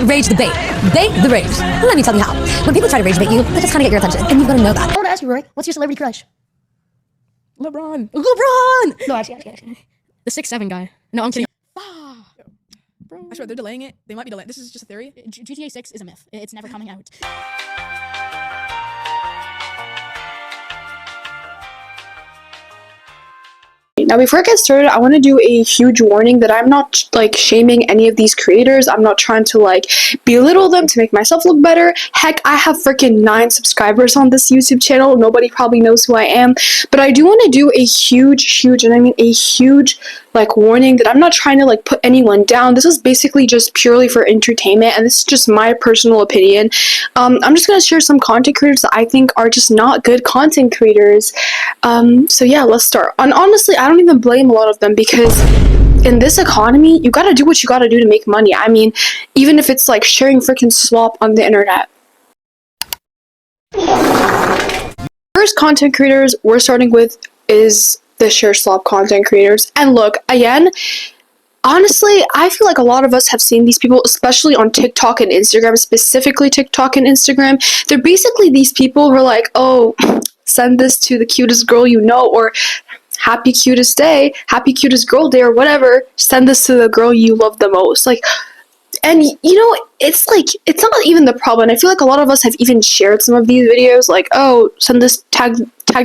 rage the bait. Bait the rage. Let me tell you how. When people try to rage bait you, they just kind of get your attention, and you've got to know that. I want to ask you, Roy, what's your celebrity crush? LeBron. LeBron! No, actually. The 6'7" guy. No, I'm kidding. I swear, they're delaying it. They might be delaying. This is just a theory. GTA 6 is a myth. It's never coming out. Now, before I get started, I want to do a huge warning that I'm not like shaming any of these creators. I'm not trying to like belittle them to make myself look better. Heck, I have freaking 9 subscribers on this YouTube channel. Nobody probably knows who I am, but I do want to do a huge, and I mean a huge like warning that I'm not trying to like put anyone down. This is basically just purely for entertainment, and this is just my personal opinion. I'm just gonna share some content creators that I think are just not good content creators. So yeah, let's start. And honestly, I don't even blame a lot of them, because in this economy, you gotta do what you gotta do to make money. I mean, even if it's like sharing freaking slop on the internet. First content creators we're starting with is the share slop content creators. And look, again, honestly, I feel like a lot of us have seen these people, especially on TikTok and Instagram, specifically TikTok and Instagram. They're basically these people who are like, oh, send this to the cutest girl you know, or happy cutest day, happy cutest girl day, or whatever. Send this to the girl you love the most. Like, and you know, it's like, it's not even the problem. I feel like a lot of us have even shared some of these videos, like, oh, send this, tag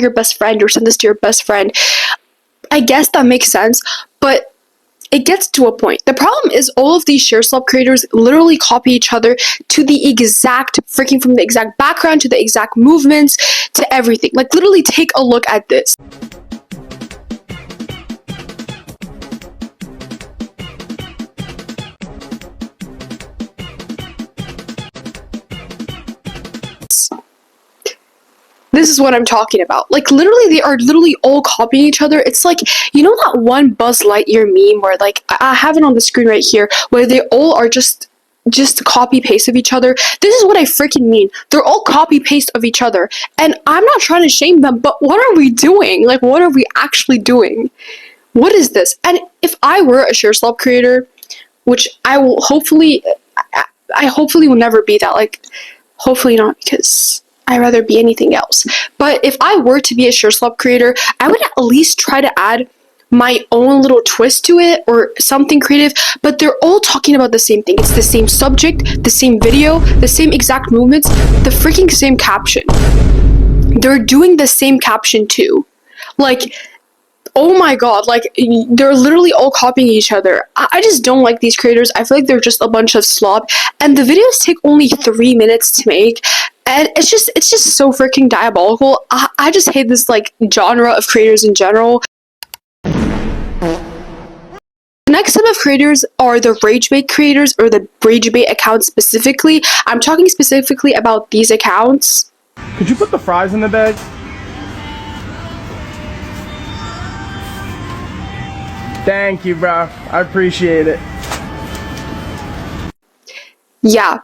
your best friend, or send this to your best friend. I guess that makes sense, but it gets to a point. The problem is all of these share slop creators literally copy each other to the exact, freaking from the exact background to the exact movements to everything. Like, literally take a look at this. This is what I'm talking about. Like, literally, they are literally all copying each other. It's like, you know that one Buzz Lightyear meme where, like, I have it on the screen right here, where they all are just copy paste of each other. This is what I freaking mean. They're all copy paste of each other. And I'm not trying to shame them, but what are we doing? Like, what are we actually doing? What is this? And if I were a share slop creator, which I will hopefully, I hopefully will never be that, like, hopefully not, because I'd rather be anything else. But if I were to be a share slop creator, I would at least try to add my own little twist to it, or something creative. But they're all talking about the same thing. It's the same subject, the same video, the same exact movements, the freaking same caption. They're doing the same caption too. Like, oh my god, like, they're literally all copying each other. I just don't like these creators. I feel like they're just a bunch of slop, and the videos take only 3 minutes to make, and it's just so freaking diabolical. I just hate this, like, genre of creators in general. The next set of creators are the rage bait creators, or the rage bait accounts specifically. I'm talking specifically about these accounts. Could you put the fries in the bag? Thank you, bro. I appreciate it. Yeah,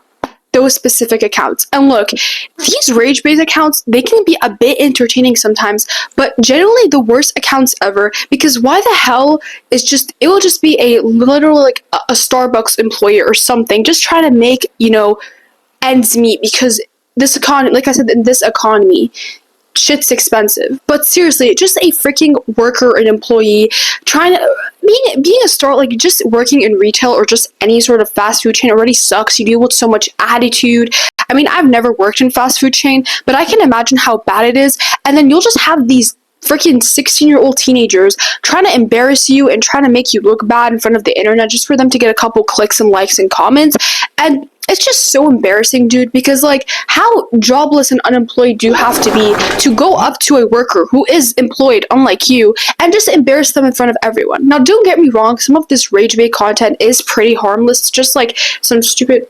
those specific accounts. And look, these rage bait accounts, they can be a bit entertaining sometimes, but generally the worst accounts ever, because why the hell is just, it will just be a literally like a Starbucks employee or something, just trying to make, you know, ends meet, because this economy, like I said, in this economy, shit's expensive. But seriously, just a freaking worker, an employee, trying to being a store, like, just working in retail or just any sort of fast food chain already sucks. You deal with so much attitude. I mean, I've never worked in fast food chain, but I can imagine how bad it is. And then you'll just have these freaking 16-year-old teenagers trying to embarrass you and trying to make you look bad in front of the internet just for them to get a couple clicks and likes and comments. And it's just so embarrassing, dude, because, like, how jobless and unemployed do you have to be to go up to a worker who is employed, unlike you, and just embarrass them in front of everyone? Now, don't get me wrong, some of this rage bait content is pretty harmless. It's just like some stupid...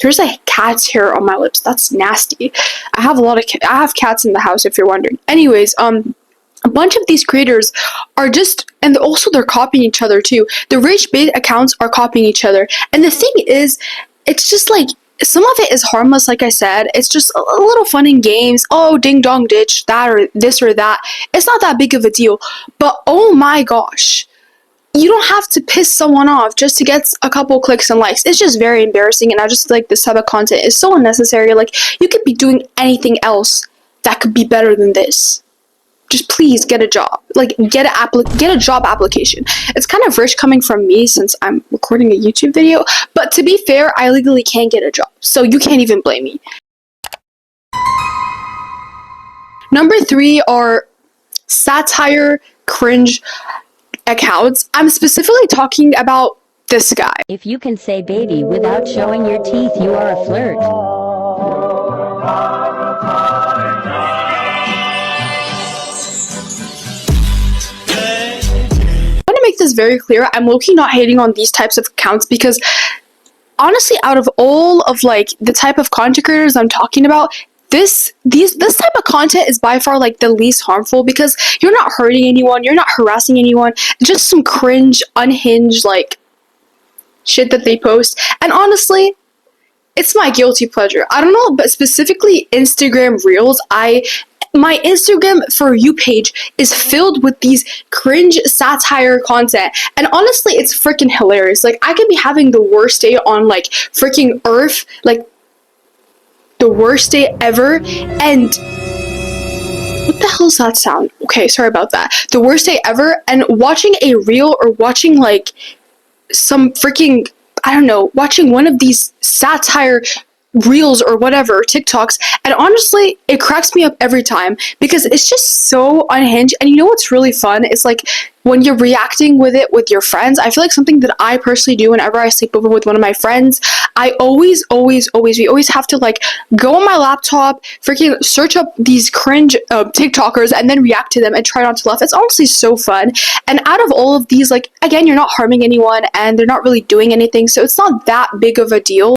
There's a cat's hair on my lips. That's nasty. I have cats in the house, if you're wondering. Anyways, a bunch of these creators are just, and also they're copying each other too. The rage bait accounts are copying each other. And the thing is, it's just like, some of it is harmless, like I said. It's just a little fun in games. Oh, ding dong ditch, that or this or that. It's not that big of a deal. But oh my gosh, you don't have to piss someone off just to get a couple clicks and likes. It's just very embarrassing, and I just feel like this type of content is so unnecessary. Like, you could be doing anything else that could be better than this. Just please get a job. Like, get a job application. It's kind of rich coming from me since I'm recording a YouTube video, but to be fair, I legally can't get a job, so you can't even blame me. Number 3 are satire cringe accounts. I'm specifically talking about this guy. If you can say baby without showing your teeth, you are a flirt. I want to make this very clear. I'm low-key not hating on these types of accounts because honestly, out of all of like the type of content creators I'm talking about, this type of content is by far like the least harmful because you're not hurting anyone, you're not harassing anyone, just some cringe, unhinged like shit that they post. And honestly, it's my guilty pleasure. I don't know, but specifically Instagram Reels, my Instagram For You page is filled with these cringe satire content. And honestly, it's freaking hilarious. Like, I could be having the worst day on like freaking earth, like the worst day ever, and what the hell does that sound? Okay, sorry about that. The worst day ever, and watching a reel or watching like some freaking, I don't know, watching one of these satire reels or whatever, TikToks, and honestly, it cracks me up every time because it's just so unhinged. And you know what's really fun? It's like when you're reacting with it with your friends. I feel like something that I personally do whenever I sleep over with one of my friends, we always have to like go on my laptop, freaking search up these cringe TikTokers and then react to them and try not to laugh. It's honestly so fun. And out of all of these, like, again, you're not harming anyone and they're not really doing anything, so it's not that big of a deal.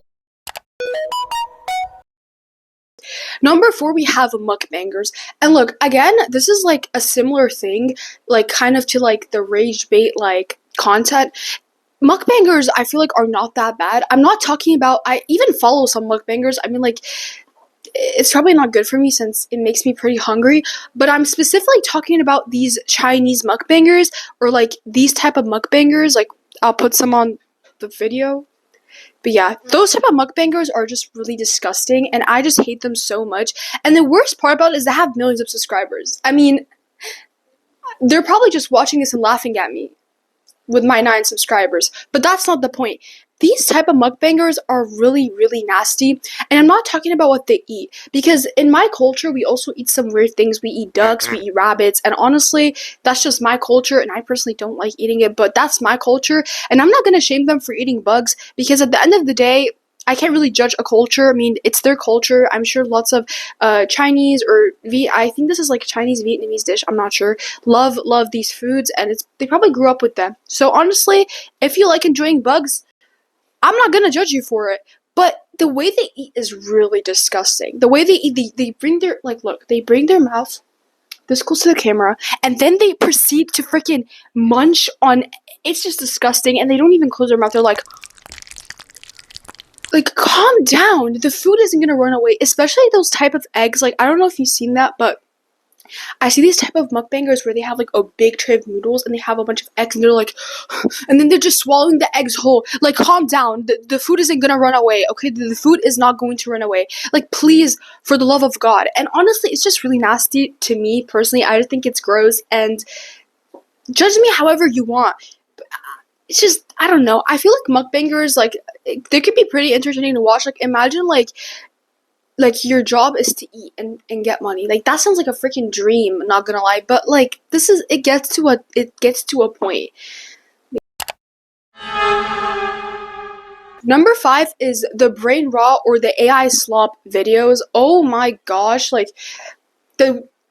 Number 4, we have mukbangers. And look, again, this is like a similar thing, like kind of to like the rage bait like content. Mukbangers, I feel like, are not that bad. I'm not talking about, I even follow some mukbangers. I mean, like, it's probably not good for me since it makes me pretty hungry, but I'm specifically talking about these Chinese mukbangers or like these type of mukbangers. Like, I'll put some on the video. But yeah, those type of mukbangers are just really disgusting, and I just hate them so much. And the worst part about it is they have millions of subscribers. I mean, they're probably just watching this and laughing at me with my 9 subscribers, but that's not the point. These type of mukbangers are really, really nasty, and I'm not talking about what they eat, because in my culture, we also eat some weird things. We eat ducks, we eat rabbits, and honestly, that's just my culture, and I personally don't like eating it, but that's my culture, and I'm not gonna shame them for eating bugs, because at the end of the day, I can't really judge a culture. I mean, it's their culture. I'm sure lots of Chinese or I think this is like a Chinese Vietnamese dish. I'm not sure. Love these foods, and they probably grew up with them. So honestly, if you like enjoying bugs, I'm not gonna judge you for it. But the way they eat is really disgusting. The way they eat, they bring their, like, look, they bring their mouth this close to the camera, and then they proceed to freaking munch on. It's just disgusting, and they don't even close their mouth. They're like, calm down. The food isn't gonna run away, especially those type of eggs. Like, I don't know if you've seen that, but I see these type of mukbangers where they have like a big tray of noodles and they have a bunch of eggs and they're like, and then they're just swallowing the eggs whole. Like, calm down. The food isn't gonna run away, okay? The food is not going to run away. Like, please, for the love of God. And honestly, it's just really nasty to me personally. I just think it's gross, and judge me however you want. It's just, I don't know. I feel like mukbangers, like, they could be pretty entertaining to watch. Like, imagine, like your job is to eat and get money. Like, that sounds like a freaking dream, not gonna lie. But, like, it gets to a point. Number 5 is the brain rot or the AI slop videos. Oh my gosh, like,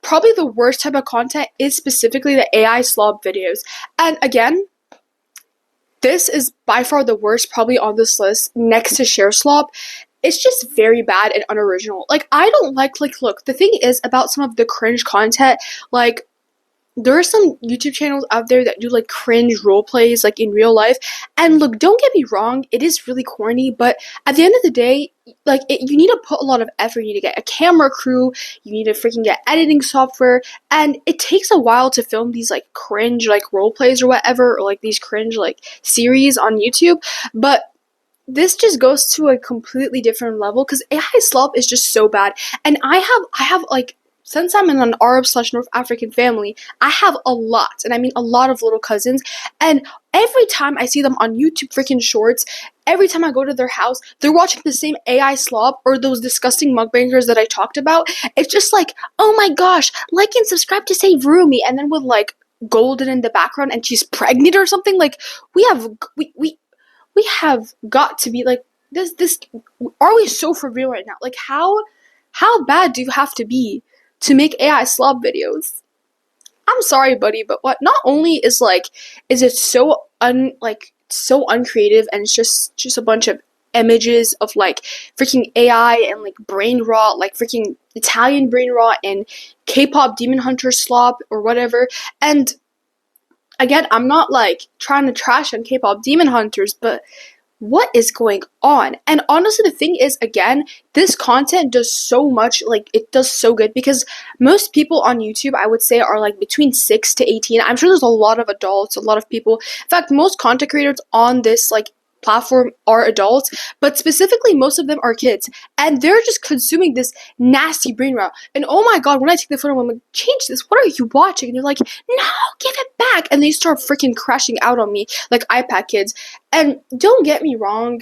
probably the worst type of content is specifically the AI slop videos. And again, this is by far the worst probably on this list next to share slop. It's just very bad and unoriginal. Like, I don't like, look, the thing is about some of the cringe content, like, there are some YouTube channels out there that do like cringe role plays like in real life. And look, don't get me wrong, it is really corny, but at the end of the day, like you need to put a lot of effort. You need to get a camera crew, you need to freaking get editing software, and it takes a while to film these like cringe like role plays or whatever, or like these cringe like series on YouTube. But this just goes to a completely different level because AI slop is just so bad. And I have like, since I'm in an Arab/North African family, I have a lot, and I mean a lot of little cousins, and every time I see them on YouTube freaking shorts, every time I go to their house, they're watching the same AI slop or those disgusting mukbangers that I talked about. It's just like, oh my gosh, like and subscribe to save Rumi, and then with like Golden in the background and she's pregnant or something. Like we have got to be like this. Are we so for real right now? Like how bad do you have to be to make AI slop videos? I'm sorry, buddy, but what? Not only is it so uncreative, and it's just a bunch of images of like freaking AI and like brain rot, like freaking Italian brain rot and K-pop demon hunter slop or whatever. And again, I'm not like trying to trash on K-pop demon hunters, but what is going on? And honestly, the thing is, again, this content does so much, like it does so good, because most people on YouTube, I would say, are like between 6 to 18. I'm sure there's a lot of adults, a lot of people. In fact, most content creators on this like platform are adults, but specifically most of them are kids, and they're just consuming this nasty brain rot. And oh my god, when I take the photo, I'm like, change this, what are you watching? And they're like, no, give it back, and they start freaking crashing out on me like iPad kids. And don't get me wrong,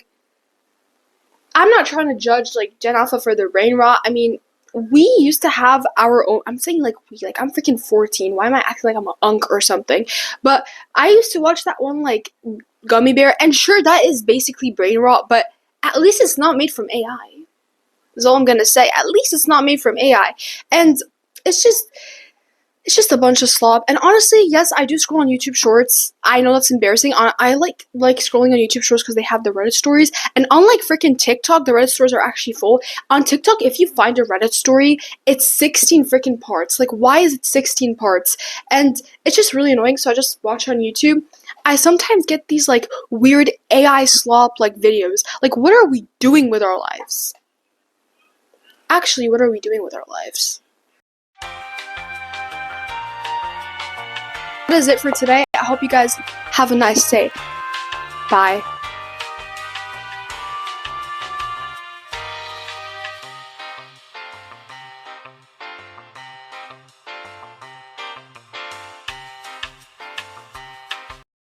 I'm not trying to judge like Gen Alpha for their brain rot. I mean, we used to have our own. I'm saying like we, like I'm freaking 14. Why am I acting like I'm an unk or something? But I used to watch that one like Gummy Bear, and sure, that is basically brain rot, but at least it's not made from AI. Is all I'm gonna say. At least it's not made from AI, and it's just a bunch of slop. And honestly, yes, I do scroll on YouTube Shorts. I know that's embarrassing. I like scrolling on YouTube Shorts because they have the Reddit stories. And unlike freaking TikTok, the Reddit stories are actually full. On TikTok, if you find a Reddit story, it's 16 freaking parts. Like, why is it 16 parts? And it's just really annoying, so I just watch on YouTube. I sometimes get these, like, weird AI slop, like, videos. Like, what are we doing with our lives? Actually, what are we doing with our lives? That is it for today. I hope you guys have a nice day. Bye.